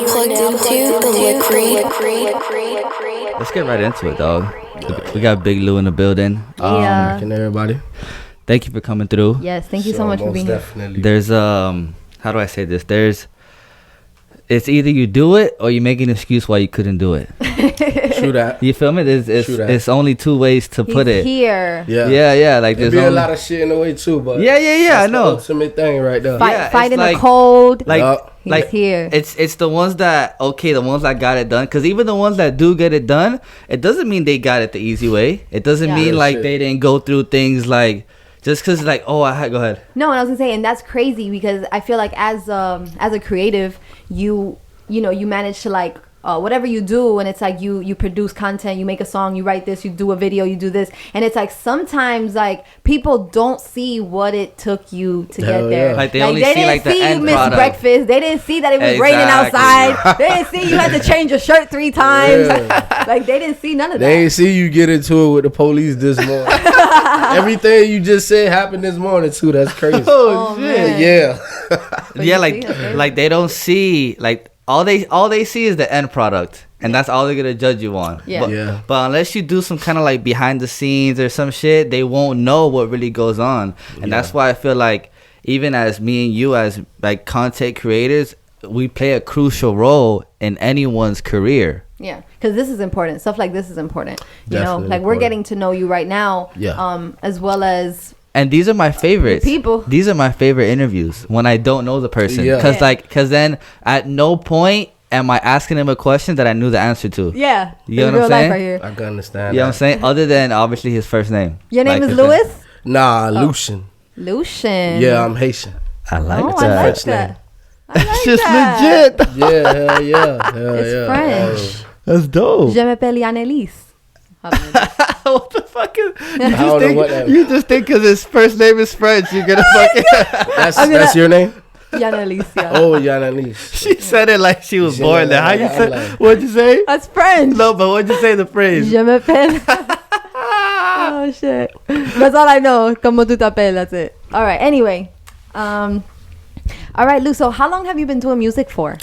now plugged into the Liquid. Let's get right into it, dog. We got Big Lou in the building. Yeah. Can everybody? Thank you for coming through. Yes, thank you so much for being definitely. here. There's how do I say this? It's either you do it or you make an excuse why you couldn't do it. True that. You feel me? It's only two ways to put it. Here. Yeah. Like there's there's a lot of shit in the way too, but yeah. that's I know. The ultimate thing right there. Fighting like, the cold. Like He's here. It's the ones that the ones that got it done. Because even the ones that do get it done, it doesn't mean they got it the easy way. It doesn't mean like they didn't go through things like. Just because, like, go ahead. No, and I was gonna say, and that's crazy because I feel like as a creative, you manage to like whatever you do, and it's like you produce content, you make a song, you write this, you do a video, you do this, and it's like sometimes like people don't see what it took you to get there. Like they only see like the end you missed product. Breakfast. They didn't see that it was raining outside. They didn't see you had to change your shirt 3 times. Like they didn't see none of that. They didn't see you get into it with the police this morning. Everything you just said happened this morning too. That's crazy. Oh man. Yeah. Like they don't see like. All they see is the end product, and that's all they're gonna judge you on. But unless you do some kind of like behind the scenes or some shit, they won't know what really goes on. And that's why I feel like even as me and you as like content creators, we play a crucial role in anyone's career. Yeah, because this is important. Stuff like this is important. You Definitely know, like important. we're getting to know you right now. As well as. And these are my favorites. People. These are my favorite interviews when I don't know the person. Because then at no point am I asking him a question that I knew the answer to. Yeah. You know what I'm saying? Right here. I can understand. You know what I'm saying? Other than obviously his first name. Your name like is Louis? Nah, Lucian. Lucian. Yeah, I'm Haitian. I like that. I like that. That's just legit. Yeah, hell yeah. It's French. That's dope. Je m'appelle Yanelise. What the fuck is? You just think because his first name is French, you're gonna fucking. That's your name? Yanelise. Yeah. Oh, Yanelise. She said it like she was born there. How you say? What'd you say? That's French. No, but what'd you say the phrase? Je m'appelle. Oh shit. That's all I know. Como tu t'appelles. That's it. All right. Anyway. All right, Lou. So how long have you been doing music for?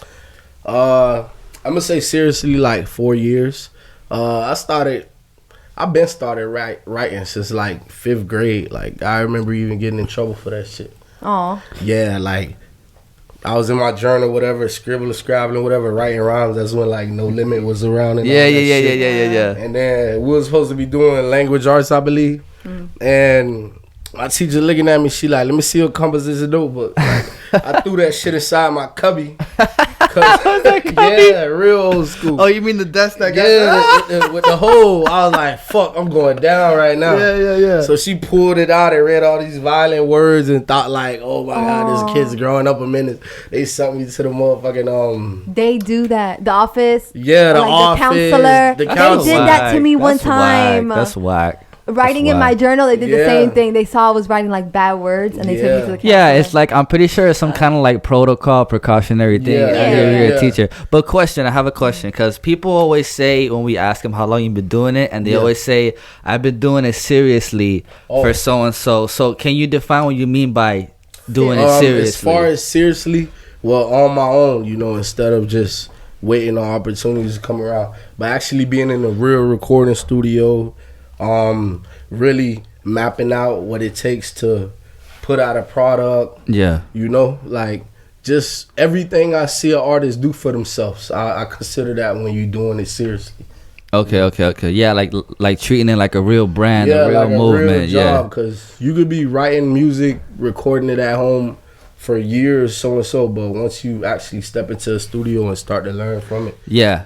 I'm gonna say seriously like 4 years. I've been started writing since like 5th grade. Like I remember even getting in trouble for that shit. Oh. Yeah, like I was in my journal, whatever, scribbling, whatever, writing rhymes. That's when like No Limit was around. And Yeah. And then we were supposed to be doing language arts, I believe. And my teacher looking at me, she like, let me see your composition notebook. Like, I threw that shit inside my cubby. Yeah, real old school. Oh, you mean the desk that got with the hole? I was like, fuck, I'm going down right now. Yeah. So she pulled it out and read all these violent words and thought like, oh my God, this kid's growing up a minute. They sent me to the motherfucking They do that. The office. Yeah, the office. The counselor. They did that to me one time. That's whack. Writing in my journal, they did the same thing. They saw I was writing like bad words, and they took me to the counselor. Yeah, it's like I'm pretty sure it's some kind of like protocol, precautionary thing. You're a teacher. But I have a question, because people always say when we ask them how long you've been doing it, and they always say I've been doing it seriously for so and so. So can you define what you mean by doing it seriously? As far as seriously, well, on my own, instead of just waiting on opportunities to come around, but actually being in a real recording studio. Really mapping out what it takes to put out a product. Yeah. Like just everything I see an artist do for themselves. I consider that when you're doing it seriously. Okay. Yeah, like treating it like a real brand, a real movement. A real job, because you could be writing music, recording it at home for years, so and so, but once you actually step into a studio and start to learn from it,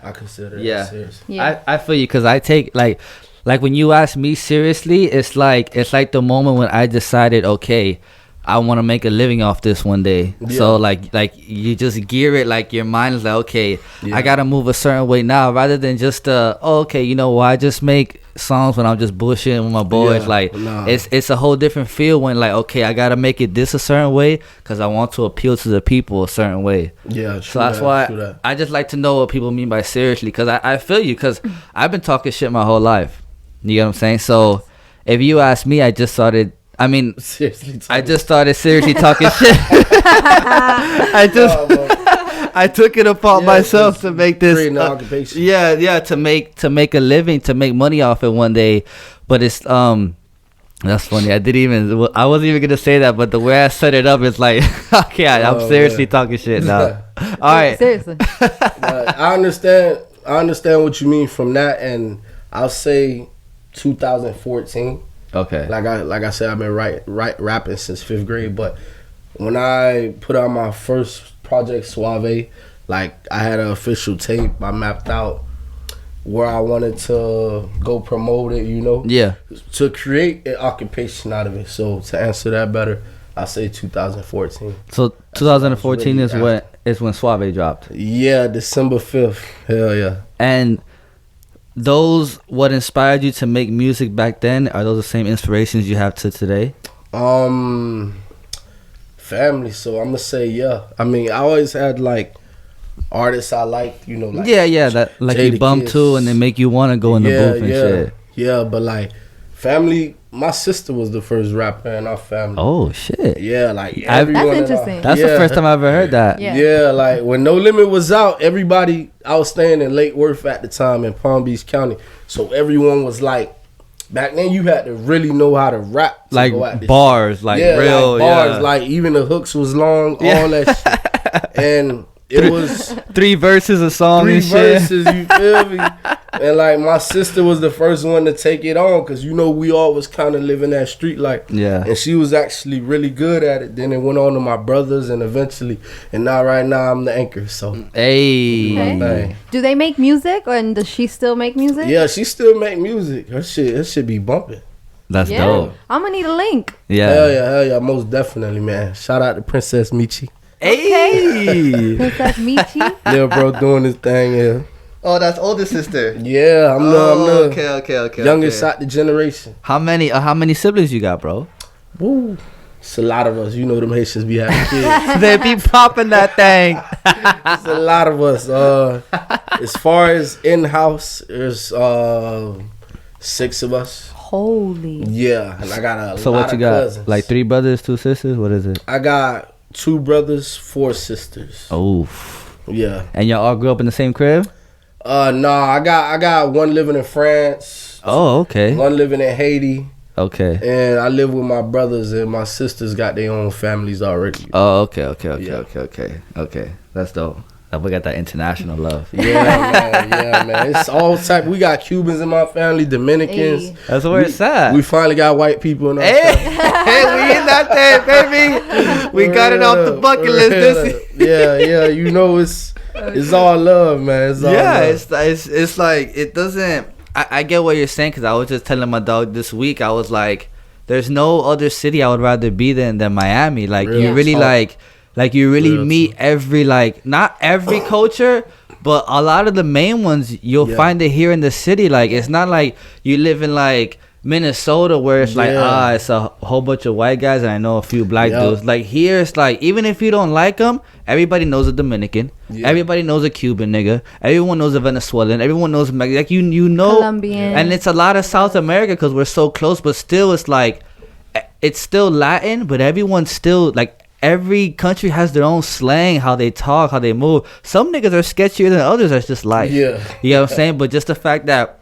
I consider it serious. I feel you, because I take like when you ask me seriously, it's like the moment when I decided, okay, I want to make a living off this one day. So like you just gear it, like your mind is like, okay, I gotta move a certain way now, rather than just I just make songs when I'm just bullshitting with my boys. It's a whole different feel when like, okay, I gotta make it this a certain way because I want to appeal to the people a certain way. So that's why I just like to know what people mean by seriously, because I feel you, because I've been talking shit my whole life. You know what I'm saying? So if you ask me, I just started seriously talking shit. I took it upon myself to make this creating an occupation. yeah, to make a living, to make money off it one day. But it's that's funny. I wasn't even gonna say that, but the way I set it up is like, okay, I'm seriously talking shit now. All right, Seriously. I understand what you mean from that, and I'll say 2014. okay, Like I said, I've been rapping since 5th grade. But when I put out my first project, Suave, like I had an official tape. I mapped out where I wanted to go promote it, yeah. to create an occupation out of it. So to answer that better, I say 2014. So 2014 That's is when Suave dropped. Yeah, December 5th. Hell yeah. And those, what inspired you to make music back then, are those the same inspirations you have to today? Family. So I'm gonna say yeah. I mean, I always had like artists I liked, like Yeah, that like you bump to and they make you want to go in the booth and shit. Yeah, but like family, my sister was the first rapper in our family. Oh shit. Yeah, like That's everyone. interesting. That's the first time I ever heard that. Yeah. Like when No Limit was out, everybody, I was staying in Lake Worth at the time in Palm Beach County, so everyone was like, back then you had to really know how to rap, to Like go at this bars, shit. like yeah, real, like bars, yeah. like even the hooks was long, all that shit, and it was 3 verses a song 3 and shit. verses, you feel me? And like my sister was the first one to take it on, because we all was kind of living that street life. Yeah. And she was actually really good at it. Then it went on to my brothers, and eventually, and right now I'm the anchor. So Hey. Okay. thing. Do they make music, or does she still make music? Yeah, she still make music. Her shit be bumping. That's Yeah. dope. I'm gonna need a link. Yeah. Hell yeah, most definitely, man. Shout out to Princess Michi. Hey. Princess Michi. Little bro doing his thing, yeah. Oh, that's older sister. Yeah, I'm the Okay. youngest out the generation. How many siblings you got, bro? Woo. It's a lot of us. Them Haitians be having kids. They be popping that thing. It's a lot of us. As far as in-house, there's 6 of us. Holy. Yeah, and I got a So lot what you of got? cousins. Like 3 brothers, 2 sisters? What is it? I got 2 brothers, 4 sisters. Oh. Yeah. And y'all all grew up in the same crib? Nah, I got one living in France. Oh, okay. One living in Haiti. Okay. And I live with my brothers, and my sisters got their own families already. Oh, okay. That's dope. We got that international love. Yeah, man. It's all type. We got Cubans in my family, Dominicans. Hey. That's where it's at. We finally got white people in our Hey, family. hey, we in that thing, baby. We got it off the bucket list. It's all love, man. It's all love. It's like it doesn't. I get what you're saying, because I was just telling my dog this week. I was like, there's no other city I would rather be than Miami. Like you really like you really meet every, like, not every culture, but a lot of the main ones you'll find it here in the city. Like it's not like you live in like Minnesota where it's like it's a whole bunch of white guys and I know a few black dudes. Like here it's like, even if you don't like them, everybody knows a Dominican, everybody knows a Cuban nigga, everyone knows a Venezuelan, everyone knows like you know Colombian. And it's a lot of South America because we're so close, but still it's like it's still Latin, but everyone's still like, every country has their own slang, how they talk, how they move. Some niggas are sketchier than others. That's just life. Yeah. You know what I'm saying? But just the fact that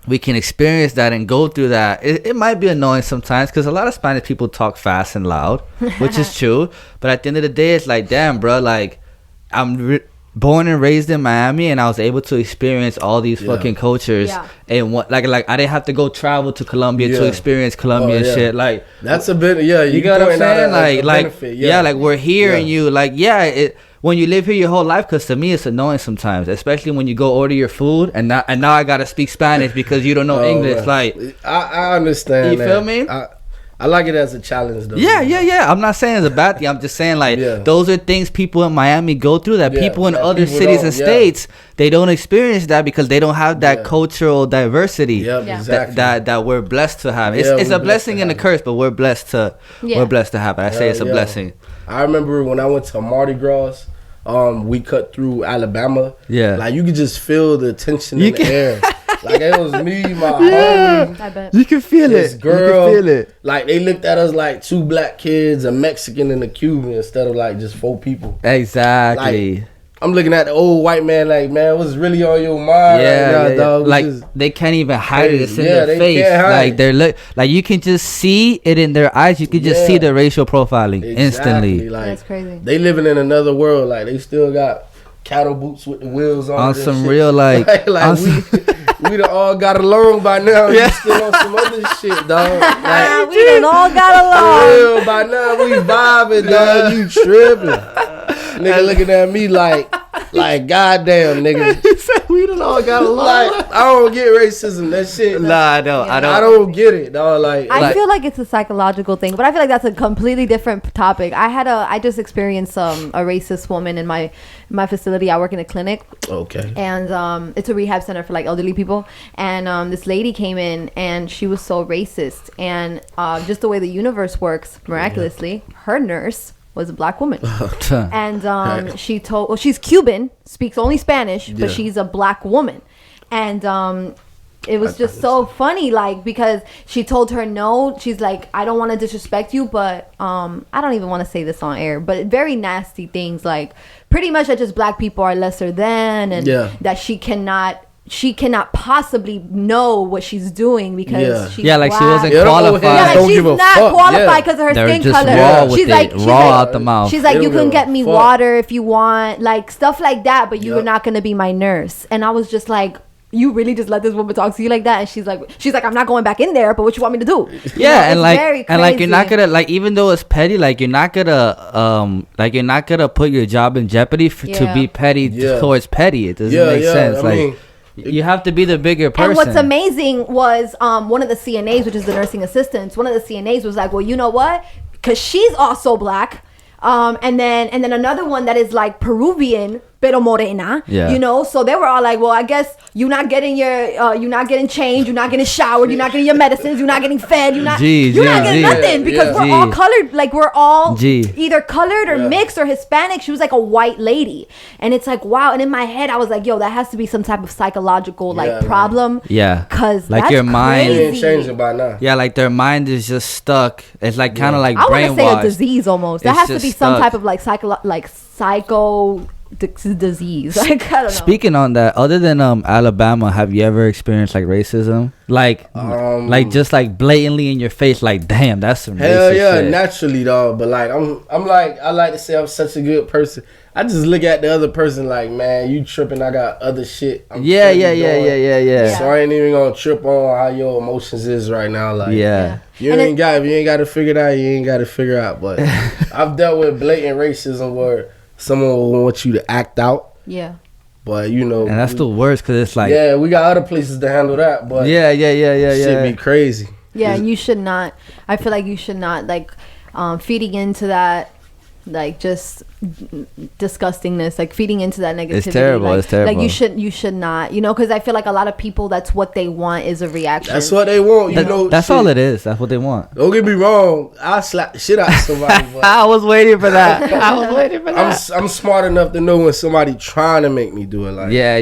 we can experience that and go through that, it might be annoying sometimes, because a lot of Spanish people talk fast and loud, which is true. But at the end of the day, it's like, damn, bro, like, I'm born and raised in Miami, and I was able to experience all these fucking cultures. And what, like I didn't have to go travel to Colombia to experience Colombian shit. Like, that's a bit, you got what I'm saying? Like we're here and you like, when you live here your whole life, because to me it's annoying sometimes, especially when you go order your food and now I gotta speak Spanish because you don't know English. Like, I understand. You feel me? I like it as a challenge though. Yeah. I'm not saying it's a bad thing. I'm just saying like those are things people in Miami go through that people in other cities and states, they don't experience that because they don't have that cultural diversity exactly. that we're blessed to have. It's a blessing and a curse, but we're blessed to have it. I say it's a blessing. I remember when I went to Mardi Gras, we cut through Alabama. Yeah. Like you could just feel the tension in the air. Like it was me, my homie. I bet. You can feel this it. girl. You can feel it. Like they looked at us like 2 black kids, a Mexican and a Cuban, instead of like just 4 people. Exactly. I'm looking at the old white man like, man, what's really on your mind right now, dog? Like they can't even hide it. It's in their they face. can't hide Like they're like you can just see it in their eyes. You can just see the racial profiling instantly. Like, that's crazy. They living in another world. Like they still got cattle boots with the wheels on some shit. real like we done all got along by now. You still on some other shit, dog. Like, we done all got along. for real, by now we vibing, dog. You tripping? Nigga looking at me like goddamn, nigga. we done all got along. Like, I don't get racism. That shit. Nah, I don't. I don't get it, dog. I feel like it's a psychological thing, but I feel like that's a completely different topic. I just experienced a racist woman in my facility. I work in a clinic. Okay. And it's a rehab center for like elderly people. And this lady came in and she was so racist. And just the way the universe works, miraculously, her nurse was a black woman. And she's Cuban, speaks only Spanish, but she's a black woman. And it was just so funny, like, because she told her no. She's like, I don't want to disrespect you, but I don't even want to say this on air, but very nasty things, like pretty much that just black people are lesser than, and that she cannot possibly know what she's doing because she's like black. she wasn't qualified. Yeah, like she's not qualified because of her skin just color. Raw with she's it, like raw out the mouth. She's like, you can get me water if you want, like stuff like that, but you're not gonna be my nurse. And I was just like, you really just let this woman talk to you like that? And she's like, I'm not going back in there, but what you want me to do? Yeah, and like you're not gonna, like, even though it's petty, like you're not gonna put your job in jeopardy to be petty towards petty. It doesn't make sense. I mean, you have to be the bigger person. And what's amazing was one of the CNAs, which is the nursing assistants, one of the CNAs was like, well, you know what? Because she's also black. And then another one that is like Peruvian, pero morena, you know. So they were all like, well, I guess you're not getting changed, you're not getting showered, you're not getting your medicines, you're not getting fed, you're not getting nothing because we're all colored, like we're all either colored or mixed or Hispanic. She was like a white lady, and it's like, wow. And in my head, I was like, yo, that has to be some type of psychological problem. Yeah, because like that's your mind ain't changing by now. Yeah, like their mind is just stuck. It's like kind of like I brainwashed. want to say a disease almost. That has to be some type of like psycho disease. Like, I don't know. Speaking on that, other than Alabama, have you ever experienced like racism, like just like blatantly in your face, like damn, that's some racist shit. Naturally though, but like I'm like, I like to say I'm such a good person. I just look at the other person like, man, you tripping, I got other shit. Yeah. So I ain't even gonna trip on how your emotions is right now. Like, if you ain't got to figure it out, you ain't got to figure out. But I've dealt with blatant racism where someone will want you to act out. Yeah. But you know, and that's the worst because it's like, we got other places to handle that. But shit be crazy. Yeah, and you should not. I feel like you should not like feeding into that. Like just disgustingness, like feeding into that negativity. It's terrible. Like, it's terrible. Like you should not, you know, because I feel like a lot of people, that's what they want is a reaction. That's what they want, you know. That's all it is. That's what they want. Don't get me wrong. I'll slap the shit out of somebody. But I was waiting for that. I'm smart enough to know when somebody trying to make me do it. Like yeah.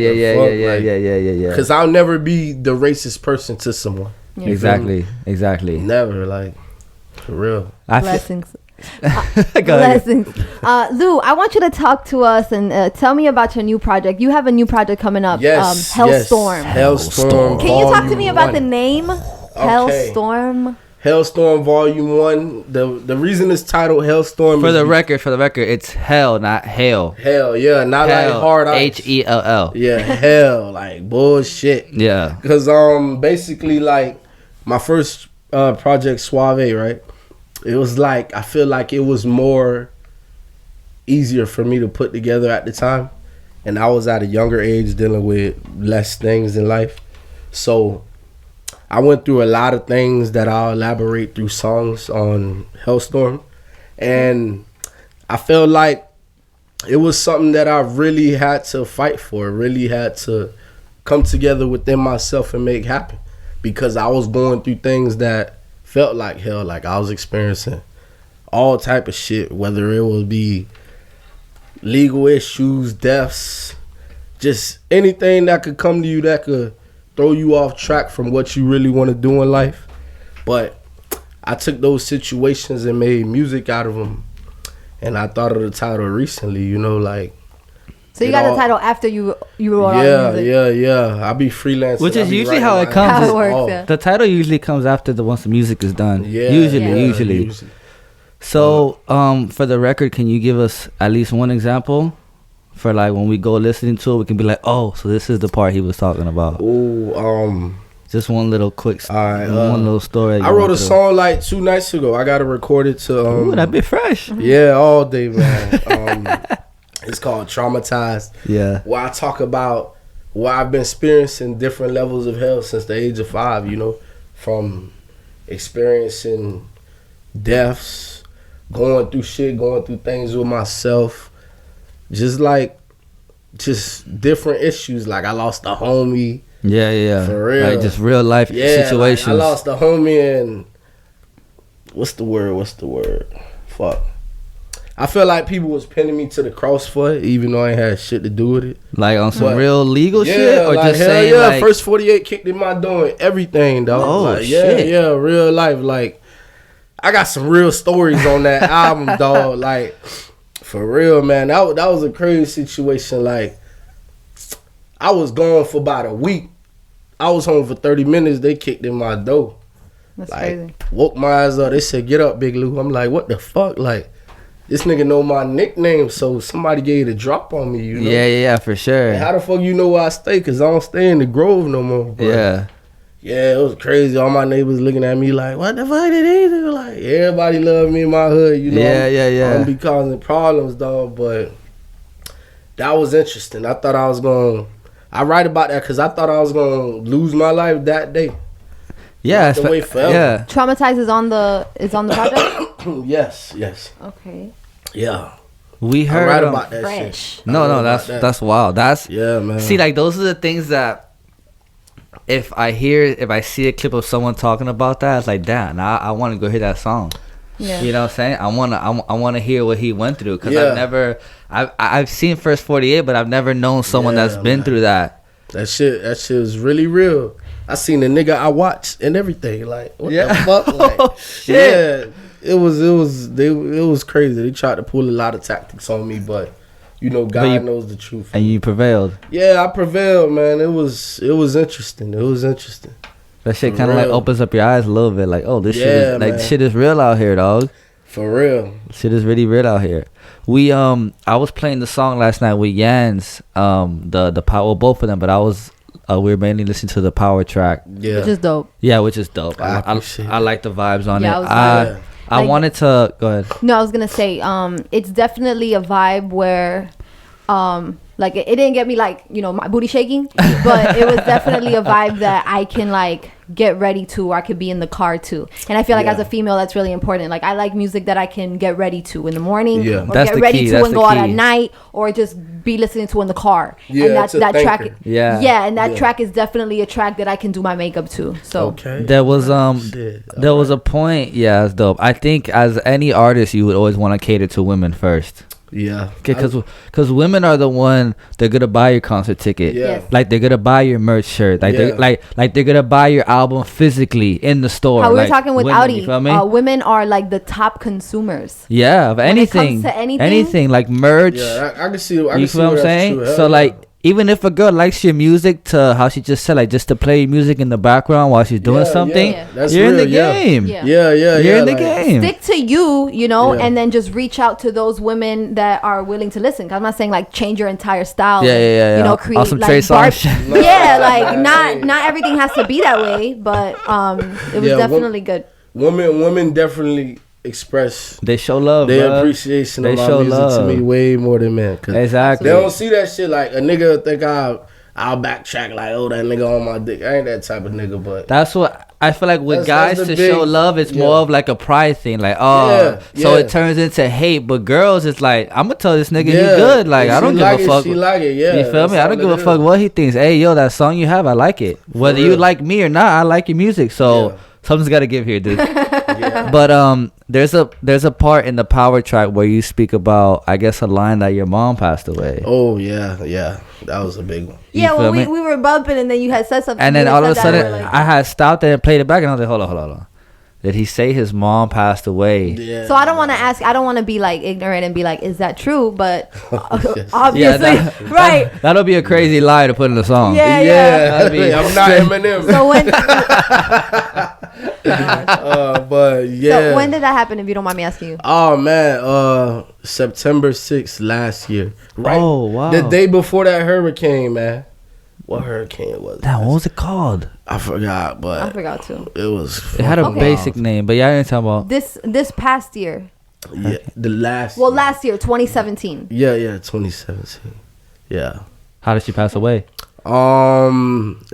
Because I'll never be the racist person to someone. Yeah. Exactly. Never, like, for real. Blessings. Blessings. Lou, I want you to talk to us and tell me about your new project. You have a new project coming up. Yes. Hellstorm. Hellstorm. Can you talk to me about the name? Hellstorm. Hellstorm Volume 1. The reason it's titled Hellstorm for the record, it's hell, not hell. Hell, yeah, not hell, like hard ice. HELL. Yeah, hell, like bullshit. Yeah. Cause basically like my first project Suave, right? It was like, I feel like it was more easier for me to put together at the time. And I was at a younger age dealing with less things in life. So I went through a lot of things that I'll elaborate through songs on Hellstorm. And I felt like it was something that I really had to fight for, really had to come together within myself and make happen. Because I was going through things that felt like hell, like I was experiencing all type of shit, whether it would be legal issues, deaths, just anything that could come to you that could throw you off track from what you really want to do in life. But I took those situations and made music out of them. And I thought of the title recently, you know, like So you got the title after you wrote all the music. Yeah. I be freelancing. Which is be usually writing how my it comes. How it albums. works, yeah. The title usually comes after once the music is done. Yeah. Usually. So, for the record, can you give us at least one example for like when we go listening to it, we can be like, oh, so this is the part he was talking about. Ooh, just one little quick, one little story. I wrote a song like 2 nights ago. I got it recorded to. Ooh, that be fresh. Yeah, all day, man. It's called Traumatized. Yeah. Where I talk about what I've been experiencing different levels of hell since the age of 5. You know, from experiencing deaths, going through things with myself, just different issues. Like I lost a homie. Yeah. For real. Like just real life situations. Like I lost a homie and what's the word? Fuck. I feel like people was pinning me to the cross for it, even though I ain't had shit to do with it. Like on some real legal shit, or like, just saying like First 48 kicked in my door and everything, dog. Oh, like, shit. Yeah, real life. Like I got some real stories on that album, dog. Like for real, man. That was a crazy situation. Like I was gone for about a week. I was home for 30 minutes. They kicked in my door. That's like, crazy. Woke my eyes up. They said, "Get up, Big Lou." I'm like, what the fuck? Like, this nigga know my nickname, so somebody gave the drop on me, you know? Yeah, for sure. And how the fuck you know where I stay? Because I don't stay in the Grove no more, bro. Yeah, it was crazy. All my neighbors looking at me like, what the fuck did he do? Like, everybody love me in my hood, you know? Yeah. I don't be causing problems, dog, but that was interesting. I thought I was going to... I write about that because I thought I was going to lose my life that day. Yeah, the way forever. Yeah. Traumatized is on the project? Yes. Okay. Yeah. We heard I write about that fresh. shit. No, that's wild. Yeah, man. See, like those are the things that if I see a clip of someone talking about that, it's like, damn, now I want to go hear that song. Yeah. You know what I'm saying? I want to hear what he went through because I've seen First 48, but I've never known someone that's been through that. That shit is really real. I seen the nigga I watched and everything. Like, what the fuck? Like, shit. Yeah, it was crazy. They tried to pull a lot of tactics on me, but you know, God knows the truth. And you prevailed. Yeah, I prevailed, man. It was interesting. That shit kind of like opens up your eyes a little bit. Like, oh, this shit is like shit is real out here, dog. For real. Shit is really real out here. We I was playing the song last night with Yanz, the power, both of them, but we were mainly listening to the power track. Yeah. Which is dope. Yeah, which is dope. I like the vibes on it. I Like, wanted to go ahead. No, I was gonna say, it's definitely a vibe where, like it didn't get me like, you know, my booty shaking, but it was definitely a vibe that I can like get ready to, or I could be in the car to. And I feel like as a female, that's really important. Like I like music that I can get ready to in the morning, or that's get ready to and go out at night, or just be listening to in the car. Yeah, and that track, and that track is definitely a track that I can do my makeup to. So there was was a point. Yeah, it's dope. I think as any artist, you would always want to cater to women first. Yeah, because women are the one they're gonna buy your concert ticket. Yeah, like they're gonna buy your merch shirt. Like they're gonna buy your album physically in the store. How we were talking with women, Audi, you feel me? Women are like the top consumers. Yeah, of anything, anything like merch. Yeah, I can see. You feel what I'm saying? So like. Even if a girl likes your music, to how she just said, like just to play music in the background while she's doing something, you're in the game. Yeah. You're in the game. Stick to you know, and then just reach out to those women that are willing to listen. 'Cause I'm not saying like change your entire style. Yeah. You know, create awesome like like not everything has to be that way, but it was definitely good. Women definitely express they show love, their appreciation of my music to me way more than men. Exactly. They don't see that shit. Like a nigga think I'll backtrack like, oh, that nigga on my dick. I ain't that type of nigga, but that's what I feel like with guys to show love. It's more of like a pride thing, like so it turns into hate. But girls, it's like I'm gonna tell this nigga he good. Like I don't give a fuck. She like it, you feel me? I don't give a fuck what he thinks. Hey, yo, that song you have, I like it. Whether you like me or not, I like your music. So something's got to give here, dude. But there's a part in the power track where you speak about, I guess, a line that your mom passed away. Oh yeah, that was a big one. Yeah, well, we were bumping, and then you had said something, and then all of a sudden I had stopped it and played it back, and I was like, hold on. did he say his mom passed away? Yeah. So I don't want to ask. I don't want to be like ignorant and be like, "Is that true?" But obviously, right? That'll be a crazy lie to put in the song. Yeah. Yeah, I'm not Eminem. So when? But yeah. So when did that happen? If you don't mind me asking you. Oh man, September 6th last year. Right? Oh wow. The day before that hurricane, man. What hurricane was Damn, that? what was it called? I forgot, but I forgot too. it was. It had a Okay. basic name, but yeah, I didn't talk about. This past year. Yeah, the last. Well, year. last year, 2017. Yeah, 2017. Yeah. How did she pass away?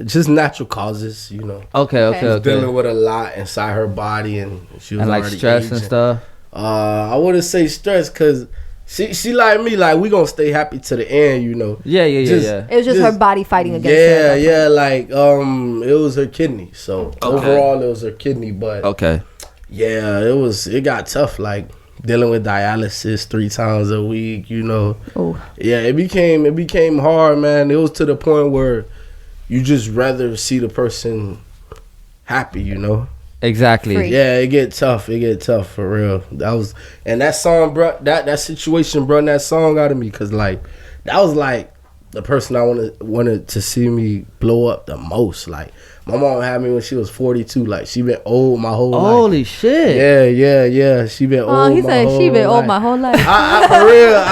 Just natural causes, you know. Okay. Dealing with a lot inside her body, and she was And like already stress aging. and stuff. I wouldn't say stress, cause she like me, like we gonna stay happy to the end, you know. Yeah. It was just her body fighting against her. Yeah, at that yeah, like it was her kidney. So overall, it was her kidney, but Okay. yeah, it got tough, like dealing with dialysis 3 times a week, you know. Oh. Yeah, it became hard, man. It was to the point where you just rather see the person happy, you know. Exactly. Free. Yeah, it get tough for real. That song brought that situation brought that song out of me, cause like that was like the person I wanted to see me blow up the most. Like my mom had me when she was 42. Like she been old my whole life. Holy shit. Yeah. She been old. He said she been old life. my whole life. I for real.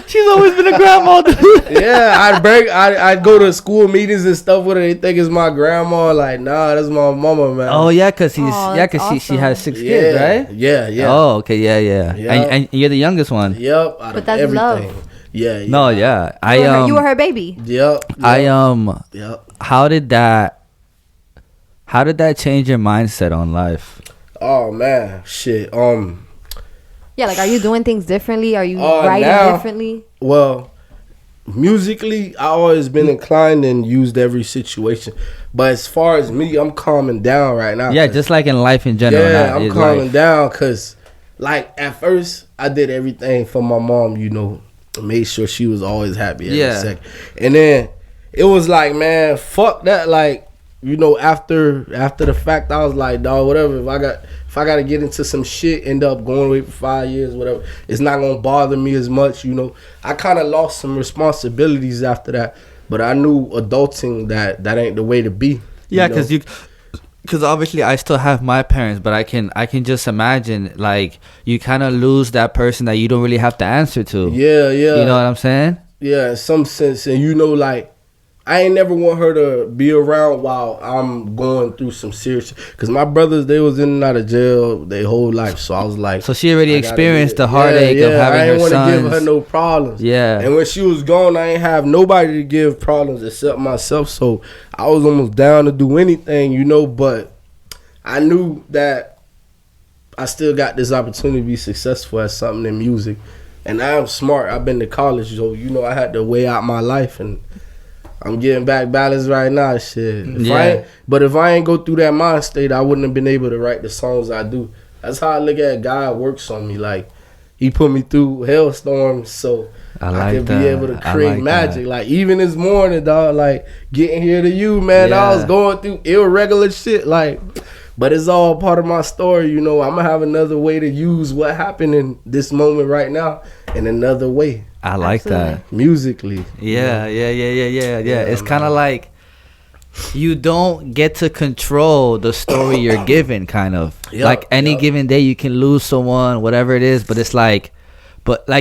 She's always been a grandma. Yeah, I'd go to school meetings and stuff with her. They think it's my grandma. Like, nah, that's my mama, man. Oh yeah, cause she awesome. has 6 kids, right? Yeah. Oh, okay, yeah. Yep. And you're the youngest one. Yep. Out But of that's everything. love. Yeah. No, yeah. You were her baby. Yep. Yep. How did that change your mindset on life? Oh man, shit. Yeah, like, are you doing things differently? Are you writing now- differently? Well, musically, I always been inclined and used every situation. But as far as me, I'm calming down right now. Yeah, just like in life in general. Yeah, not I'm in calming life. down because, like, at first, I did everything for my mom, you know, made sure she was always happy every second. And then it was like, man, fuck that. Like, you know, after the fact, I was like, dog, whatever. If I got to get into some shit, end up going away for 5 years, whatever, it's not going to bother me as much, you know. I kind of lost some responsibilities after that. But I knew adulting that ain't the way to be. Yeah, know? because obviously I still have my parents, but I can just imagine, like, you kind of lose that person that you don't really have to answer to. Yeah. You know what I'm saying? Yeah, in some sense. And you know, like, I ain't never want her to be around while I'm going through some serious. Because my brothers, they was in and out of jail their whole life. So I was like. So she already I gotta experienced get- the heartache of having I her ain't want to sons. give her no problems. Yeah. And when she was gone, I ain't have nobody to give problems except myself. So I was almost down to do anything, you know. But I knew that I still got this opportunity to be successful at something in music. And I'm smart. I've been to college, so, you know, I had to weigh out my life. And I'm getting back balance right now, shit. But if I ain't go through that mind state, I wouldn't have been able to write the songs I do. That's how I look at God works on me. Like, he put me through hailstorms so I could be able to create magic. Like, even this morning, dog, like, getting here to you, man, I was going through irregular shit, like, but it's all part of my story, you know. I'm going to have another way to use what happened in this moment right now in another way. I like that. Musically. Yeah. It's kind of like you don't get to control the story you're given, kind of. Like any given day you can lose someone, whatever it is, but it's like,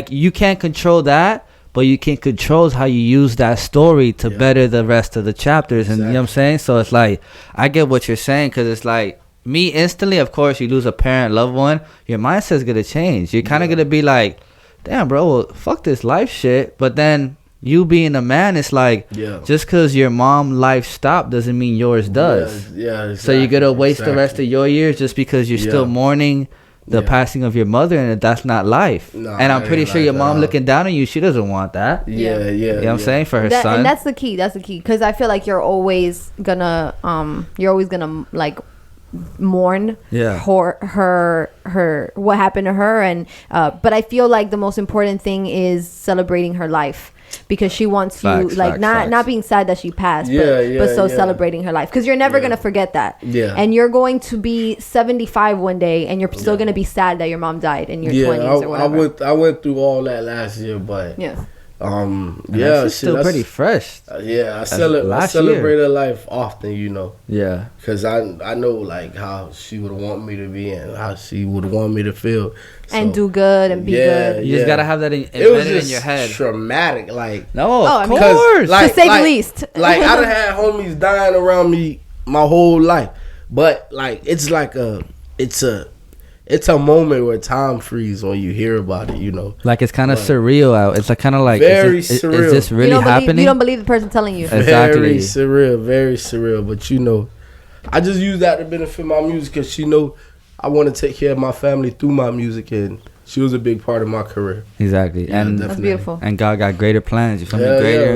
you can't control that, but you can control how you use that story to better the rest of the chapters. And you know what I'm saying? So it's like, I get what you're saying, because it's like, me instantly, of course, you lose a parent, loved one, your mindset's going to change. You're kind of going to be like, damn, bro, well, fuck this life shit. But then you being a man, it's like, just because your mom life stopped doesn't mean yours does. Yeah, exactly. So you're going to waste the rest of your years just because you're still mourning the passing of your mother, and that's not life. No, and I'm pretty sure your mom looking down on you, she doesn't want that. Yeah. You know what I'm saying? For her son. And that's the key. That's the key. Because I feel like you're always gonna like mourn her what happened to her, and but I feel like the most important thing is celebrating her life, because she wants you not being sad that she passed, but celebrating her life, because you're never gonna forget that. And you're going to be 75 one day, and you're still gonna be sad that your mom died in your 20s or whatever. I went through all that last year, but it's still pretty fresh. I celebrate her life often, you know. Yeah, because I know like how she would want me to be and how she would want me to feel, and do good and be good. You just gotta have that embedded in your head. Traumatic, like of course, to say the least. Like I done had homies dying around me my whole life, but like it's a moment where time freezes when you hear about it, you know. Like it's kind of surreal out. It's like kind of like very surreal. Is this really happening? You don't believe the person telling you. Exactly. Very surreal. But you know, I just use that to benefit my music, because she know I want to take care of my family through my music, and she was a big part of my career. Exactly. And that's beautiful. And God got greater plans. You feel me? Greater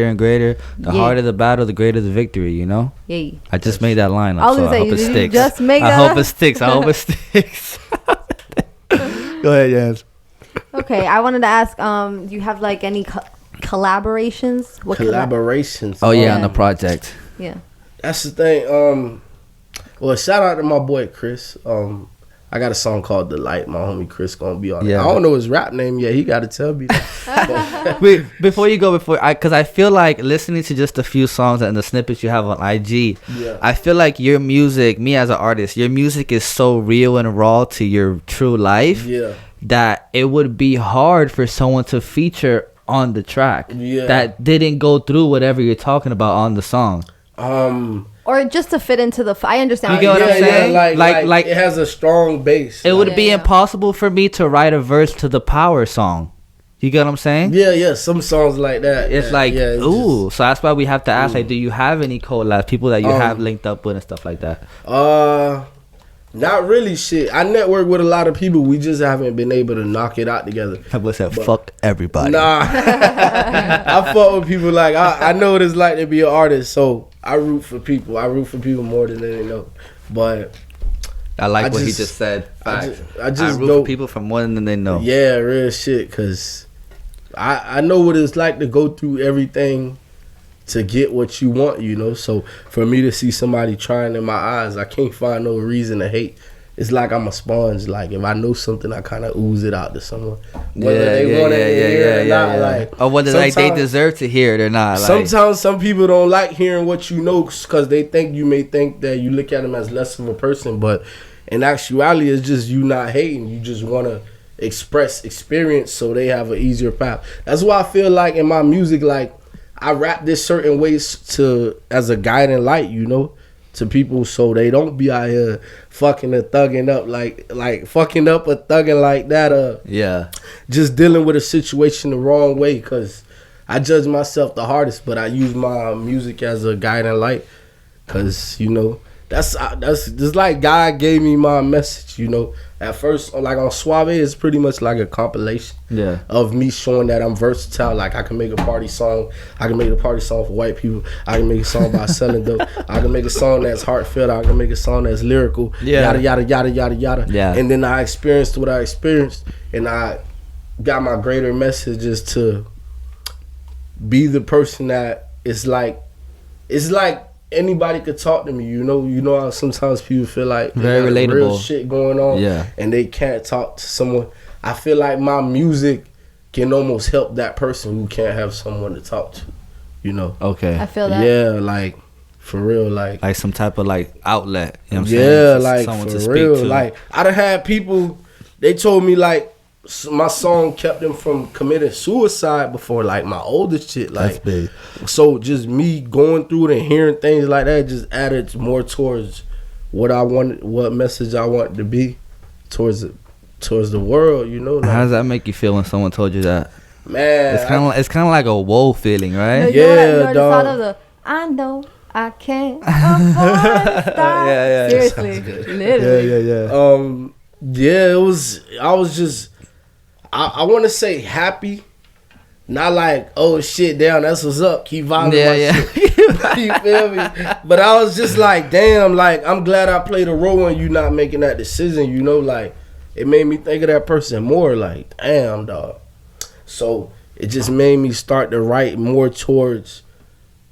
and greater. The harder the battle, the greater the victory, you know? Yeah. I just made that line up, so I hope it sticks. I hope it sticks. Go ahead, Yanz. Okay, I wanted to ask, do you have like any collaborations? Collaborations? On the project. Yeah. That's the thing. Well, shout out to my boy Chris. I got a song called "The Light." My homie Chris gonna be on it. I don't know his rap name yet. He got to tell me that. Wait, before you go, because I feel like listening to just a few songs and the snippets you have on IG, I feel like your music, me as an artist, your music is so real and raw to your true life that it would be hard for someone to feature on the track that didn't go through whatever you're talking about on the song. Or just to fit into the... I understand. You get what I'm saying? Like it has a strong bass. It would be impossible for me to write a verse to the Power song. You get what I'm saying? Yeah. Some songs like that. It's so that's why we have to ask, like, do you have any collabs, people that you have linked up with and stuff like that? Not really, shit. I network with a lot of people. We just haven't been able to knock it out together. I would say fuck everybody. Nah. I fuck with people. Like, I know what it's like to be an artist, so I root for people. I root for people more than they know. But I like what he just said. I root for people for more than they know. Yeah, real shit. Because I know what it's like to go through everything to get what you want, you know. So for me to see somebody trying in my eyes, I can't find no reason to hate. It's like I'm a sponge. Like, if I know something, I kind of ooze it out to someone, whether they want it to hear it or not. Like, or whether like they deserve to hear it or not. Like, sometimes some people don't like hearing what you know because they think you may think that you look at them as less of a person, but in actuality, it's just you not hating. You just want to express experience so they have an easier path. That's why I feel like in my music, like, I rap this certain ways as a guiding light, you know, to people, so they don't be out here fucking or thugging up like fucking up or thugging like that. Just dealing with a situation the wrong way, because I judge myself the hardest, but I use my music as a guiding light, because, you know, that's just like God gave me my message, you know. At first, like on Suave, it's pretty much like a compilation of me showing that I'm versatile. Like, I can make a party song. I can make a party song for white people. I can make a song about selling dope. I can make a song that's heartfelt. I can make a song that's lyrical. Yada, yada, yada, yada, yada. Yeah. And then I experienced what I experienced, and I got my greater messages to be the person that it's like anybody could talk to me, you know how sometimes people feel like very relatable real shit going on, and they can't talk to someone. I feel like my music can almost help that person who can't have someone to talk to, you know. Okay. I feel that. Yeah, like, for real, like some type of like outlet, you know what I'm saying? Yeah, like, someone for to real, speak to. like, I done had people, they told me like my song kept them from committing suicide before, like my oldest shit. Like, that's big. So just me going through it and hearing things like that just added more towards what I wanted, what message I wanted to be towards the world, you know. Like, how does that make you feel when someone told you that? Man, it's kind of like a whoa feeling, right? No, you know dog. Of the, I know I can't afford to stop. Yeah. Seriously, literally. Yeah, it was. I was just. I want to say happy, Not like, oh shit, damn, that's what's up. Keep vibing Yeah, my shit. You feel me? But I was just like, damn, like, I'm glad I played a role in you not making that decision, you know, like, it made me think of that person more, like, damn, dog. So it just made me start to write more towards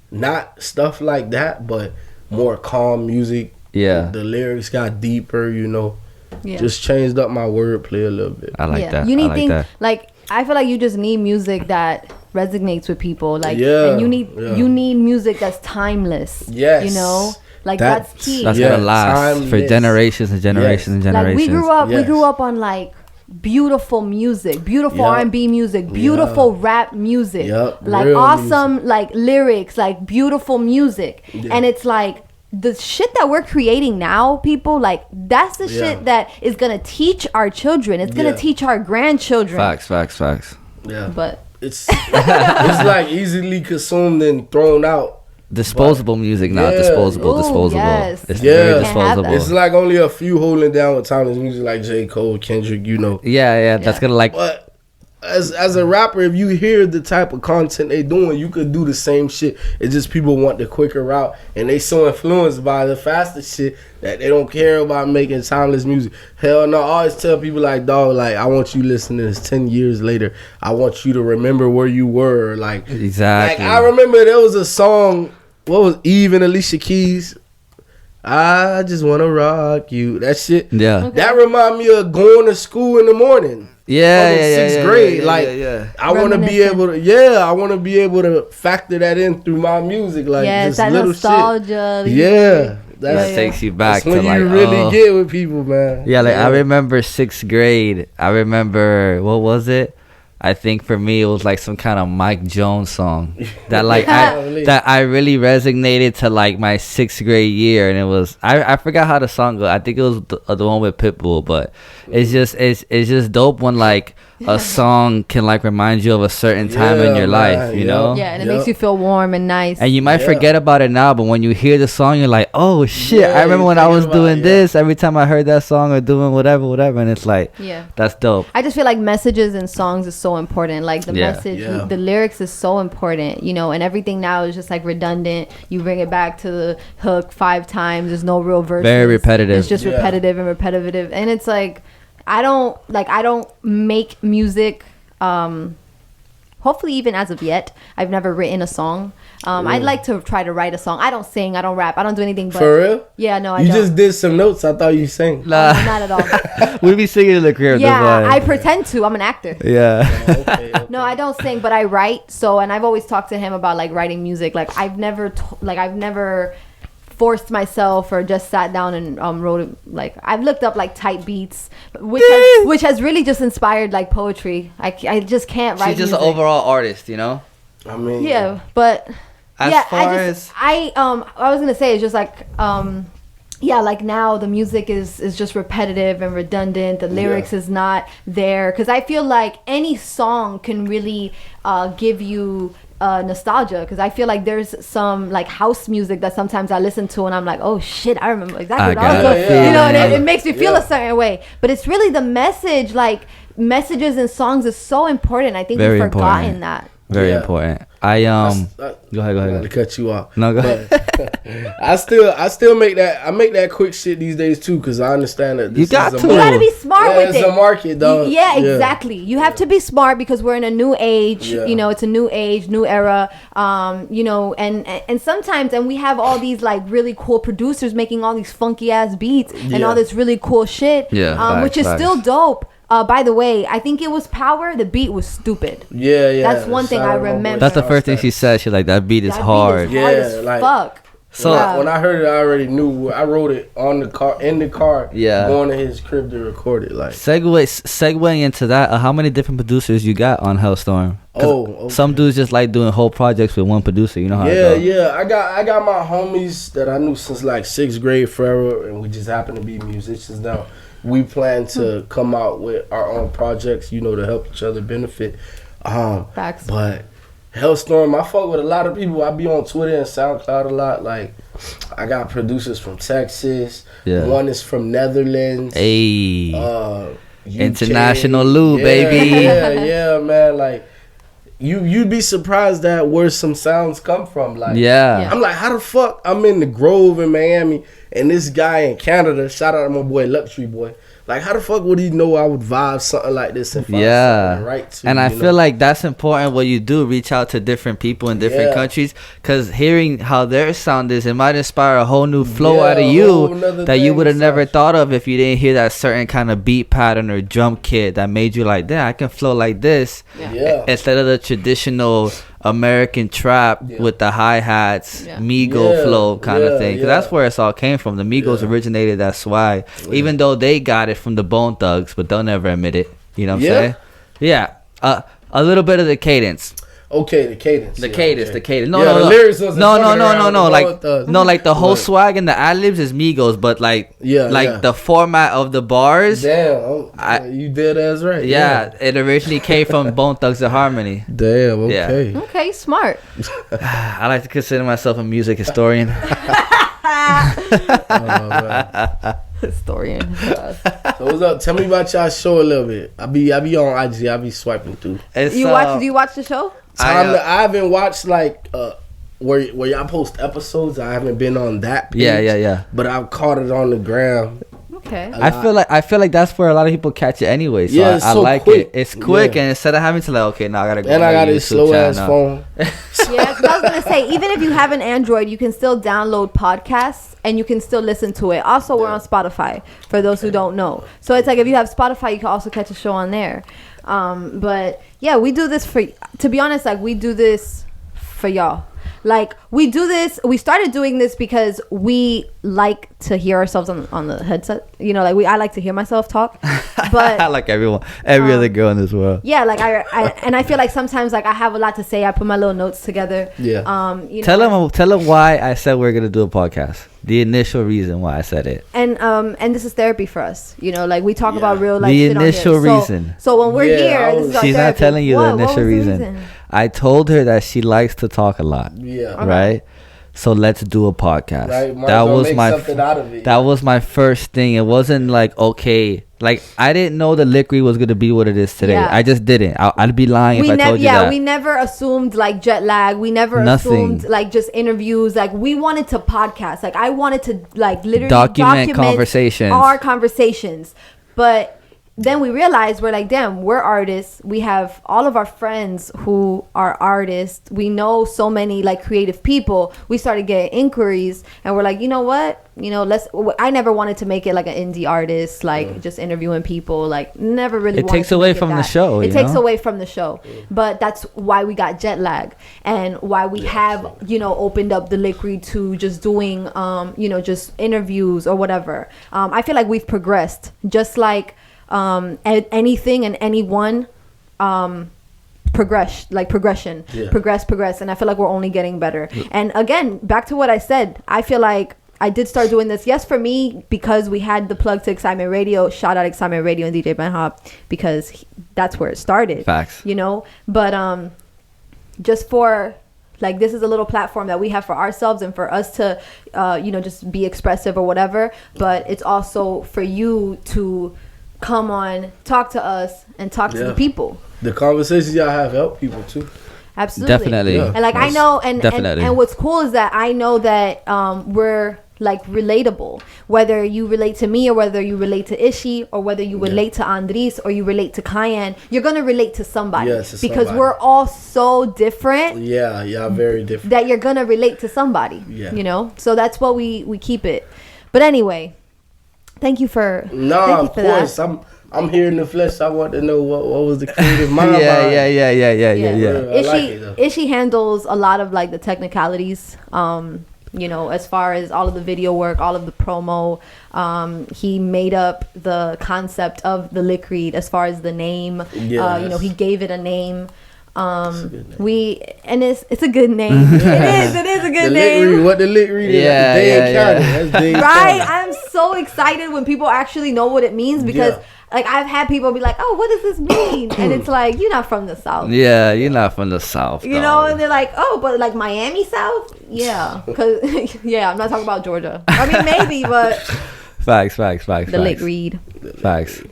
not stuff like that, but more calm music. Yeah. The lyrics got deeper, you know. Yeah. Just changed up my wordplay a little bit. I like that. You need I like things that. like I feel like you just need music that resonates with people. Like, Yeah, and you need music that's timeless. Yes. You know, like that's key. That's Yeah, gonna last for timeless. generations and generations and generations. Like we Yes. grew up on like beautiful music, beautiful Yep. R&B music, beautiful rap music, Yep, like real awesome like lyrics, like beautiful music. Yeah. And it's like the shit that we're creating now, people, like that's the shit that is gonna teach our children. It's gonna Yeah. teach our grandchildren. Facts. Yeah. But It's like easily consumed and thrown out. Disposable music, not Yeah. disposable. Ooh, disposable. yes. It's Yeah. very Can't have disposable. that. It's like only a few holding down with timeless music like J. Cole, Kendrick, you know. Yeah. That's gonna like. But as a rapper, if you hear the type of content they doing, you could do the same shit. It's just people want the quicker route, and they so influenced by the faster shit that they don't care about making timeless music. Hell no, I always tell people like, dog, like I want you listening to this 10 years later. I want you to remember where you were. Like Exactly. Like I remember there was a song. What was Eve and Alicia Keys? I just wanna rock you. That shit. Yeah. That remind me of going to school in the morning. Yeah. Fucking Yeah. sixth yeah, grade, yeah, like, yeah. I want to be able to, I want to be able to factor that in through my music, like yeah, just that little nostalgia. shit. Yeah, That that's, takes you back that's when to like you really get with people, man. Yeah, like I remember 6th grade. I remember what was it? I think for me it was like some kind of Mike Jones song that like I really resonated to like my 6th grade year, and it was I forgot how the song goes. I think it was the one with Pitbull, but it's just dope when like a song can like remind you of a certain time in your life, you know? Yeah, and it makes you feel warm and nice. And you might forget about it now, but when you hear the song, you're like, oh shit, Yeah, I remember when I was doing it. this. Every time I heard that song or doing whatever, and it's like, that's dope. I just feel like messages in songs is so important. Like the message, the lyrics is so important, you know, and everything now is just like redundant. You bring it back to the hook 5 times. There's no real verses. Very repetitive. It's just repetitive and repetitive. And it's like, I don't make music, hopefully even as of yet. I've never written a song. I'd like to try to write a song. I don't sing, I don't rap, I don't do anything but. For real? Yeah, no, I you don't. just did some notes. I thought you sang. Nah. Not at all. We be singing in the crib. Yeah, I pretend to. I'm an actor. Yeah. Okay. No, I don't sing, but I write. So, and I've always talked to him about like writing music. Like I've never forced myself or just sat down and wrote it. Like I've looked up like type beats, which has really just inspired like poetry. I just can't write. She's just music. an overall artist, you know. I mean, Yeah, but As yeah, far I was gonna say it's just like like now the music is just repetitive and redundant. The lyrics is not there because I feel like any song can really give you nostalgia, because I feel like there's some like house music that sometimes I listen to and I'm like, oh shit, I remember exactly what I was doing. You know, and it makes me feel a certain way. But it's really the message, like messages in songs is so important. I think Very we've forgotten important. that. Very important. Go ahead. To cut you off. No, go ahead. I still make that. I make that quick shit these days too, because I understand that You got to. You gotta be smart with it's it. a market, dog. Yeah, exactly. You have to be smart because we're in a new age. Yeah. You know, it's a new age, new era. You know, and sometimes, and we have all these like really cool producers making all these funky ass beats and all this really cool shit. Yeah, which is still dope. By the way, I think it was Power. The beat was stupid. Yeah. That's one thing I remember. That's the first thing she said. She's like, that beat is hard. Beat is hard as like, fuck. So when I heard it, I already knew. I wrote it in the car. Yeah. Going to his crib to record it. Like segueing into that, how many different producers you got on Hellstorm? okay. Some dudes just like doing whole projects with one producer. You know how it goes. Yeah. I got my homies that I knew since like 6th grade forever, and we just happen to be musicians now. We plan to come out with our own projects, you know, to help each other benefit. Facts. But Hellstorm, I fuck with a lot of people. I be on Twitter and SoundCloud a lot. Like, I got producers from Texas. Yeah. One is from Netherlands. Hey. UK. International Lou, baby. Yeah, man. Like, you'd be surprised at where some sounds come from. Like, Yeah. I'm like, how the fuck I'm in the Grove in Miami and this guy in Canada, shout out to my boy Luxury Boy. Like, how the fuck would he know I would vibe something like this and find something right to? And I you feel know? like that's important what you do, reach out to different people in different countries, because hearing how their sound is, it might inspire a whole new flow out of you that you would have never thought of if you didn't hear that certain kind of beat pattern or drum kit that made you like, damn, I can flow like this instead of the traditional American trap with the hi-hats, Migo flow kind of thing. 'Cause that's where it's all came from. The Migos originated that swag, even though they got it from the Bone Thugs, but they'll never admit it. You know what I'm saying? Yeah. A little bit of the cadence. Okay, the cadence. The cadence. No, the lyrics wasn't no. fucking around Like the whole swag and the ad-libs is Migos, but like the format of the bars. Damn, you did as right. Yeah, it originally came from Bone Thugs and Harmony. Damn, okay. Okay, smart. I like to consider myself a music historian. Historian. So what's up? Tell me about y'all show a little bit. I be on IG. I be swiping through. Do you watch the show? I haven't watched like where y'all post episodes. I haven't been on that page. Yeah. But I've caught it on the gram. Okay. I feel like that's where a lot of people catch it anyway. So Yeah, it's I so like quick. it. It's quick, and instead of having to like, okay, now I gotta go. And I got this YouTube slow ass channel. phone. Yeah, 'cause I was gonna say, even if you have an Android, you can still download podcasts and you can still listen to it. Also, we're on Spotify for those who don't know. So it's like if you have Spotify, you can also catch a show on there. But yeah, we do this to be honest, like we do this for y'all. Like we do this, we started doing this because we like to hear ourselves on the headset. You know, like I like to hear myself talk. But I like every other girl in this world. yeah, like I feel like sometimes like I have a lot to say. I put my little notes together. Yeah. You know, Tell them why I said we're gonna do a podcast. The initial reason why I said it. And this is therapy for us. You know, like we talk about real life. The shit on here. initial reason. So when we're here, this is our She's not therapy. telling you the What initial was reason. I told her that she likes to talk a lot. Yeah. Right. So let's do a podcast. Right, That was that was my first thing. It wasn't like, okay, like I didn't know the Lick Read was gonna be what it is today. Yeah. I just didn't. I'd be lying if I told you that. We never assumed like jet lag. We never assumed like just interviews. Like we wanted to podcast. Like I wanted to like literally document conversations. our conversations. But then we realized we're like, damn, we're artists. We have all of our friends who are artists. We know so many like creative people. We started getting inquiries and we're like, you know what? You know, I never wanted to make it like an indie artist, like just interviewing people, like never really It takes away from the show. It takes away from the show. But that's why we got jet lag and why we have, you know, opened up the Lick Read to just doing, you know, just interviews or whatever. I feel like we've progressed just like, anything and anyone progression progress, and I feel like we're only getting better. And again, back to what I said, I feel like I did start doing this, yes, for me, because we had the plug to Excitement Radio. Shout out Excitement Radio and DJ Ben Hop, because that's where it started. Facts. You know, but just for like, this is a little platform that we have for ourselves and for us to you know, just be expressive or whatever, but it's also for you to come on, talk to us, and talk to the people. The conversations y'all have help people too. Absolutely. Definitely. And like I know, and what's cool is that I know that we're like relatable. Whether you relate to me or whether you relate to Ishy or whether you relate to Andrys or you relate to Kayan, you're gonna relate to somebody. Because we're all so different. Yeah, very different. That you're gonna relate to somebody. Yeah. You know? So that's what we keep it. But anyway, thank you for of course. That. I'm here in the flesh. I want to know what was the creative mind. Yeah. Ishy handles a lot of like the technicalities. You know, as far as all of the video work, all of the promo. He made up the concept of the Lick Read as far as the name. You know, he gave it a name. It's a good name. It is a good name. What the Lick Read is? Yeah. Right. I'm so excited when people actually know what it means, because like I've had people be like, "Oh, what does this mean?" And it's like, you're not from the South. Yeah, you're not from the South. You know, and they're like, "Oh, but like Miami South." Yeah, because I'm not talking about Georgia. I mean, maybe, but facts. the Lick Read. Facts.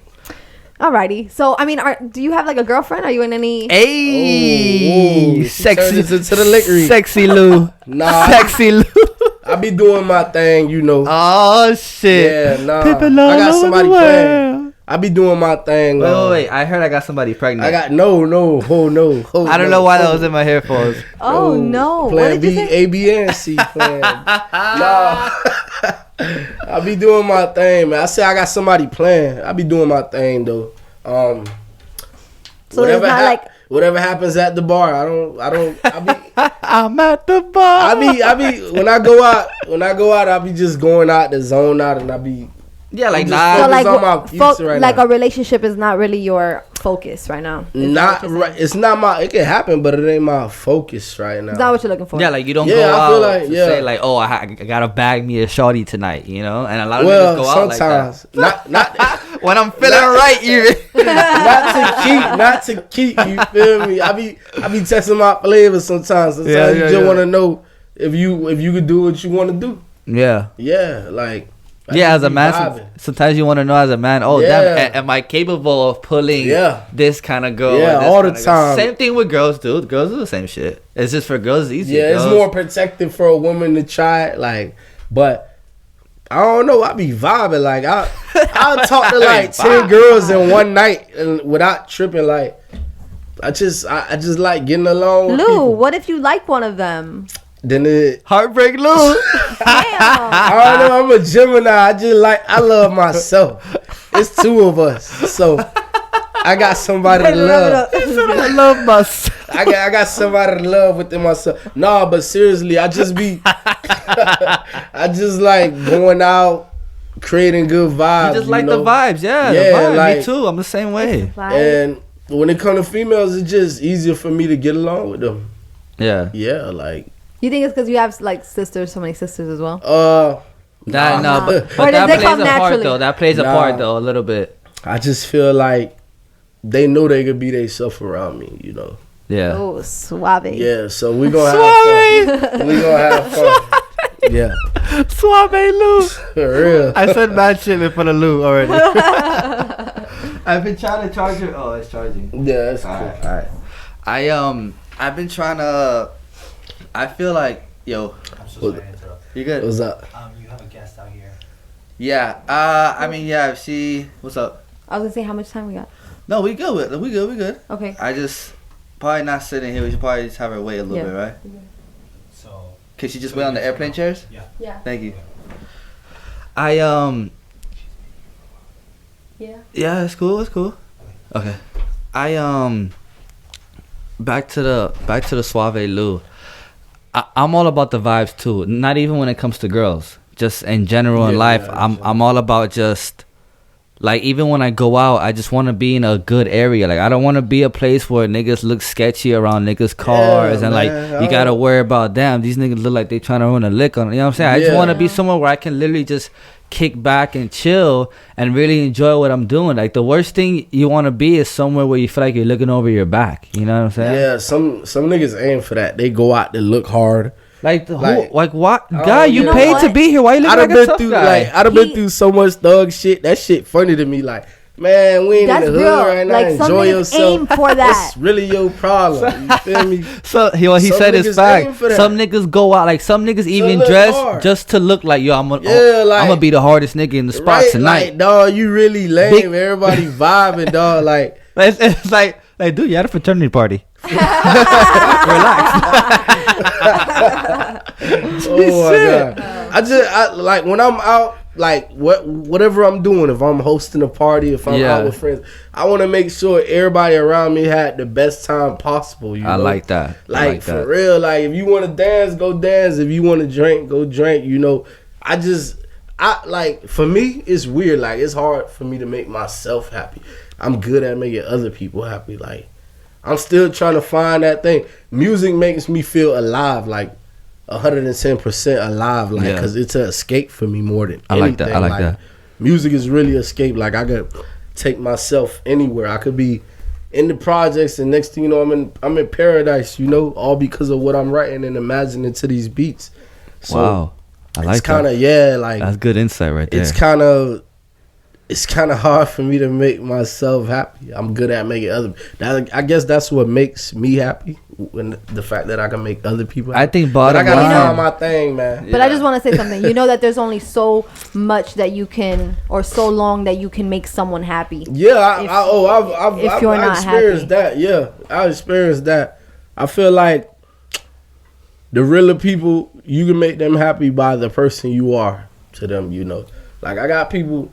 Alrighty. So I mean, do you have like a girlfriend? Are you in any? Hey, Sexy to the lick read. sexy Lou. Nah, Sexy Lou. I be doing my thing, you know. Oh shit. Yeah, nah. People I all got over somebody the playing. world. I be doing my thing. Wait. I heard I got somebody pregnant. I got no. I don't know why that was in my headphones. Oh no! What Playing did you B, say? A, B, and C playing. Nah. I be doing my thing, man. I say I got somebody playing. I be doing my thing though. So it's not like whatever happens at the bar, I be I'm at the bar. I be when I go out, I be just going out the zone out, and I be like just nah. so focused like on my future right like now. a relationship is not really your focus right now. Is that Not what you're right. saying? It's not my. It can happen, but it ain't my focus right now. Is that what you're looking for? Yeah, like you don't Yeah, go I out feel like- to yeah. say like, oh, I gotta bag me a shorty tonight, you know. And a lot of Well, niggas go out like that. sometimes not When I'm feeling right, you. not to keep. You feel me? I be testing my flavor sometimes. Sometimes Yeah, you yeah, just yeah. want to know if you could do what you want to do. Yeah. Yeah, like I Yeah, just as a be man, vibing. sometimes you want to know as a man, oh, Yeah. damn, am I capable of pulling Yeah. this kind of girl? Yeah, or this all the kinda girl? time. Same thing with girls, dude. Girls do the same shit. It's just for girls, it's easier. Yeah, it's Girls- more protective for a woman to try it. Like, but I don't know. I be vibing. Like I'll talk to like 10 girls in one night and without tripping. Like I just like getting along with Lou, people. what if you like one of them? Then it. Heartbreak Lou. Damn. I don't know. I'm a Gemini. I love myself. It's two of us, so I got somebody to love. I love myself. I got somebody to love within myself. Nah, but seriously, I just like going out, creating good vibes. You just like know? the vibes, yeah. Yeah, the vibe. like- Me too. I'm the same way. And when it comes to females, it's just easier for me to get along with them. Yeah. Yeah, like You think it's because you have like sisters, so many sisters as well? That Nah. no, but Or that does it plays come a part naturally? though. That plays a Nah. part though a little bit. I just feel like they know they could be themselves around me, you know. Yeah. Oh, suave. Yeah, so we gonna have fun. We gonna have fun. Yeah, Suave Lou. for real. I said bad shit in front of Lou already. I've been trying to charge it. Oh, it's charging. Yeah, that's cool. Alright. I've been trying to. I feel like I'm so sorry to interrupt. you good. What's up? You have a guest out here. Yeah. I mean, yeah. If she, what's up? I was gonna say how much time we got. No, we good. We good. Okay. I just probably not sitting here. We should probably just have her wait a little Yeah. bit, right? So Can she just wait on the airplane chairs? Yeah. Thank you. Yeah. Yeah, it's cool. Okay. Back to the Suave Lou. I'm all about the vibes too. Not even when it comes to girls. Just in general in Yeah, life, yeah, I'm all about just like even when I go out, I just want to be in a good area. Like I don't want to be a place where niggas look sketchy around niggas' cars and like man. you gotta worry about damn these niggas look like they trying to run a lick on. You know what I'm saying? I just Yeah. want to be somewhere where I can literally just kick back and chill and really enjoy what I'm doing. Like the worst thing you want to be is somewhere where you feel like you're looking over your back. You know what I'm saying? Yeah, some niggas aim for that. They go out to look hard. Like Like- what Oh, guy you you know paid to what? be here? Why you I looking done like a been tough through guy? I done been through so much thug shit. That shit funny to me. Like, man, we ain't That's in the hood real. right now. Like, some Enjoy niggas yourself. aim for that. It's really your problem. You feel me? So he Some said niggas it's aim fact. for that. Some niggas go out like some niggas even look dress hard. just to look like yo. I'm like- gonna be the hardest nigga in the spot Right? tonight. Like, dog, you really lame. Big- Everybody vibing, dog. Like, It's like dude, you had a fraternity party. oh my god. I like when I'm out, like whatever I'm doing, if I'm hosting a party, if I'm Yeah. out with friends, I want to make sure everybody around me had the best time possible. You I know? like that. I Like, like for that. real, like if you want to dance, go dance. If you want to drink, go drink. You know, I like for me, it's weird. Like it's hard for me to make myself happy. I'm good at making other people happy. Like I'm still trying to find that thing. Music makes me feel alive, like 110% alive, like Yeah. because it's an escape for me more than I like that. anything. I like that. Music is really escape. Like I could take myself anywhere. I could be in the projects, and next thing you know, I'm in paradise. You know, all because of what I'm writing and imagining to these beats. So Wow. I like it's kind that. of like That's good insight right there. it's kind of it's kind of hard for me to make myself happy. I'm good at making I guess that's what makes me happy, when the fact that I can make other people happy. I think But I bottom gotta line. find my thing, man. But I just want to say something. You know that there's only so much that you can, or so long that you can make someone happy. Yeah, If- I've if you're not experienced that. Yeah, I experienced that. I feel like the realer people, you can make them happy by the person you are to them. You know, like I got people,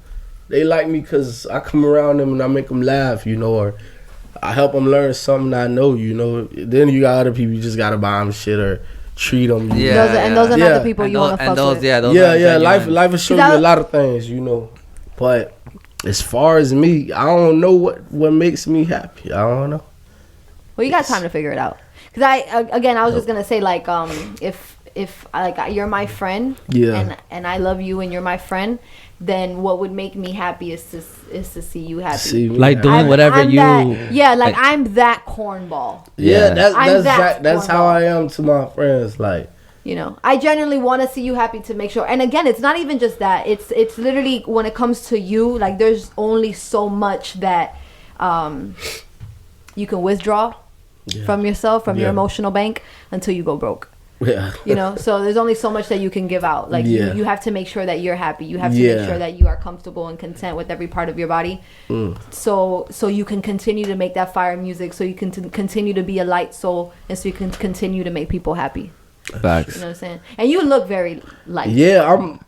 they like me because I come around them and I make them laugh. You know, or I help them learn something I know. You know, then you got other people, you just gotta buy them shit or treat them. Yeah. Those are not Yeah. the people And you those, want to and fuck those, with. yeah, those Yeah, are yeah. genuine. Life will show you a lot of things, you know. But as far as me, I don't know what makes me happy. I don't know. Well, you got time to figure it out. Because I was just gonna say, like, if like you're my friend, Yeah. and I love you and you're my friend, then what would make me happy is to see you happy. See me Like happy. doing whatever you. Like I'm that cornball. Yeah, Yeah. that's how I am to my friends. Like, You know, I genuinely want to see you happy to make sure. And again, it's not even just that. It's literally when it comes to you, like there's only so much that you can withdraw from yourself, from your emotional bank until you go broke. yeah, You know, so there's only so much that you can give out. Like you have to make sure that you're happy. You have to make sure that you are comfortable and content with every part of your body. So you can continue to make that fire music. So you can continue to be a light soul, and so you can continue to make people happy. Facts. You know what I'm saying? And you look very light. yeah. I'm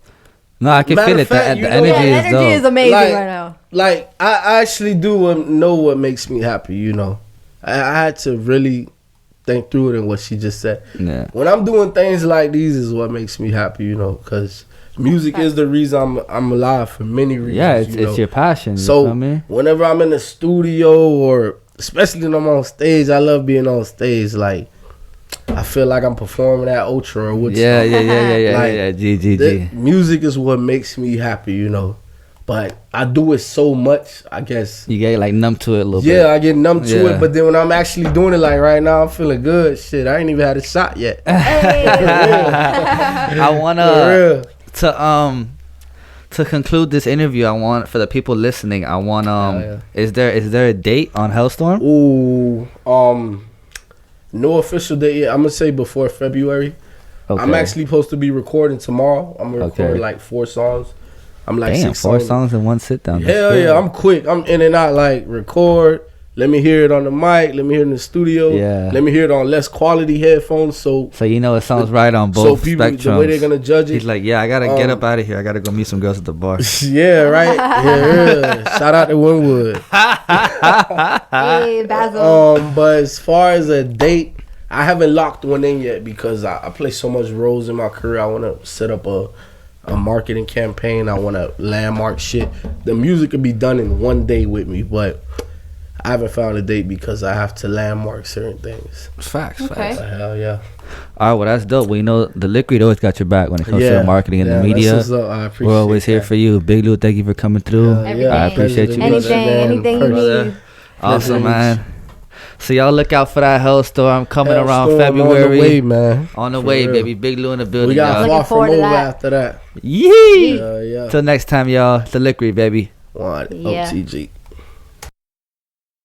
No, I can Matter feel of it. fact, The you know- energy Yeah, is energy dope. is amazing Like- right now. like I actually do know what makes me happy. You know, I had to really think through it and what she just said. Yeah. When I'm doing things like these is what makes me happy. You know, because music is the reason I'm alive for many reasons. Yeah, it's you know? your passion. You So feel me? whenever I'm in the studio, or especially when I'm on stage, I love being on stage. Like I feel like I'm performing at Ultra or Woodstock. Yeah. Like, Yeah. G. The music is what makes me happy, you know. But I do it so much, I guess. You get like numb to it a little bit. Yeah, I get numb to Yeah. it. But then when I'm actually doing it, like right now, I'm feeling good. Shit, I ain't even had a shot yet. I For wanna real. to conclude this interview. I want, for the people listening, I want Yeah. is there a date on Hellstorm? Ooh, no official date yet. I'm gonna say before February. Okay. I'm actually supposed to be recording tomorrow. I'm gonna record Okay. like 4 songs. I'm like Damn, 6 4 songs in one sit down. Hell yeah, I'm quick. I'm in and out. Like record. Let me hear it on the mic. Let me hear it in the studio. Yeah. Let me hear it on less quality headphones. So So you know it sounds right on so both people, spectrums. the way they're gonna judge it. He's like, yeah, I gotta get up out of here. I gotta go meet some girls at the bar. Yeah, right. Yeah. Shout out to Winwood. Hey, Basil. But as far as a date, I haven't locked one in yet because I play so much roles in my career. I want to set up a marketing campaign. I want to landmark shit. The music could be done in one day with me, but I haven't found a date because I have to landmark certain things. Facts. Okay. Hell yeah. All right, well that's dope. We know the Liquid always got your back when it comes to the marketing and the that's media. what's up. I appreciate We're always here that. for you. Big Lou, thank you for coming through. Everything. I appreciate you. Anything you need. Awesome, man. So y'all look out for that Hellstorm coming around Hellstorm February. on the way, man. On the For way, real. baby. Big Lou in the building, We got y'all. Looking far from forward to over that. after that. Yee! Yeah. Till next time, y'all. The Liquid, baby. One Yeah. OTG.